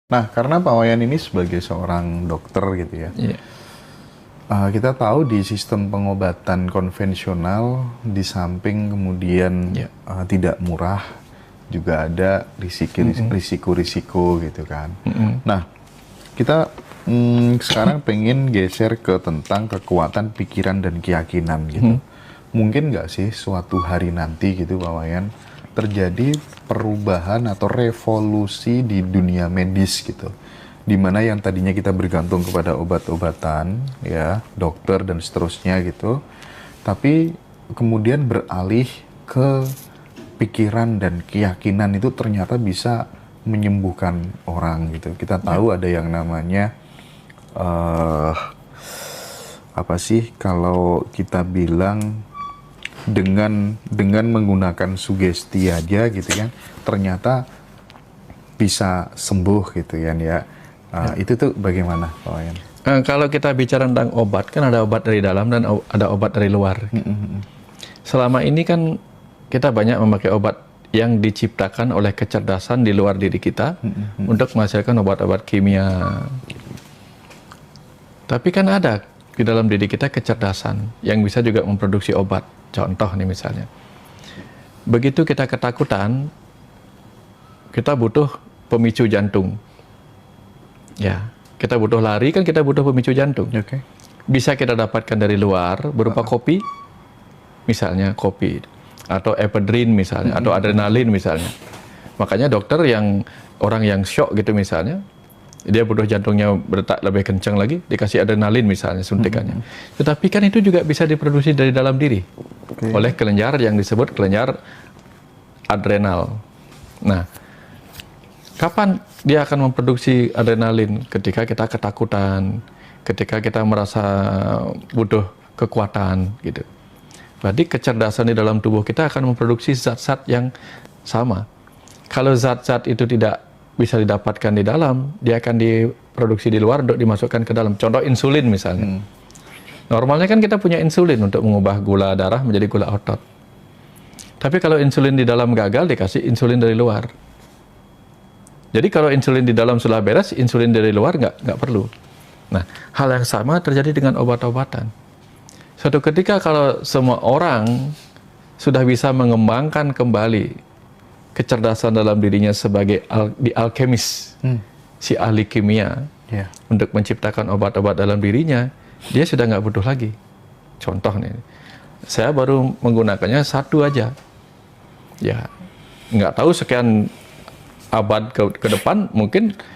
Nah, karena Pak Wayan ini sebagai seorang dokter gitu ya, Iya. kita tahu di sistem pengobatan konvensional di samping kemudian Iya. tidak murah, juga ada risiko-risiko gitu kan. Nah, kita sekarang pengen geser ke tentang kekuatan pikiran dan keyakinan gitu. Mungkin nggak sih suatu hari nanti gitu Pak Wayan terjadi perubahan atau revolusi di dunia medis gitu, dimana yang tadinya kita bergantung kepada obat-obatan ya, dokter dan seterusnya gitu, tapi kemudian beralih ke pikiran dan keyakinan itu ternyata bisa menyembuhkan orang gitu. Kita tahu ada yang namanya apa sih kalau kita bilang dengan menggunakan sugesti aja gitu kan, ternyata bisa sembuh gitu kan ya. Itu tuh bagaimana Pak Wayan? Kalau kita bicara tentang obat, kan ada obat dari dalam dan ada obat dari luar. Selama ini kan kita banyak memakai obat yang diciptakan oleh kecerdasan di luar diri kita untuk menghasilkan obat-obat kimia. Tapi kan ada di dalam diri kita kecerdasan yang bisa juga memproduksi obat. Contoh nih misalnya, begitu kita ketakutan, kita butuh pemicu jantung. Ya, kita butuh lari kan kita butuh pemicu jantung. Oke. Bisa kita dapatkan dari luar berupa kopi, misalnya kopi, atau ephedrine misalnya, atau adrenalin misalnya. Makanya dokter orang yang shock gitu misalnya, dia butuh jantungnya berdetak lebih kencang lagi, dikasih adrenalin misalnya suntikannya. Tetapi kan itu juga bisa diproduksi dari dalam diri oleh kelenjar yang disebut kelenjar adrenal. Nah, kapan dia akan memproduksi adrenalin? Ketika kita ketakutan, ketika kita merasa butuh kekuatan gitu. Berarti kecerdasan di dalam tubuh kita akan memproduksi zat-zat yang sama. Kalau zat-zat itu tidak bisa didapatkan di dalam, dia akan diproduksi di luar untuk dimasukkan ke dalam. Contoh insulin misalnya. Normalnya kan kita punya insulin untuk mengubah gula darah menjadi gula otot. Tapi kalau insulin di dalam gagal, dikasih insulin dari luar. Jadi kalau insulin di dalam sudah beres, insulin dari luar nggak perlu. Nah, hal yang sama terjadi dengan obat-obatan. Suatu ketika kalau semua orang sudah bisa mengembangkan kembali kecerdasan dalam dirinya sebagai alkemis, si ahli kimia, untuk menciptakan obat-obat dalam dirinya, dia sudah nggak butuh lagi. Contoh nih, saya baru menggunakannya satu aja. Ya, nggak tahu sekian abad ke depan mungkin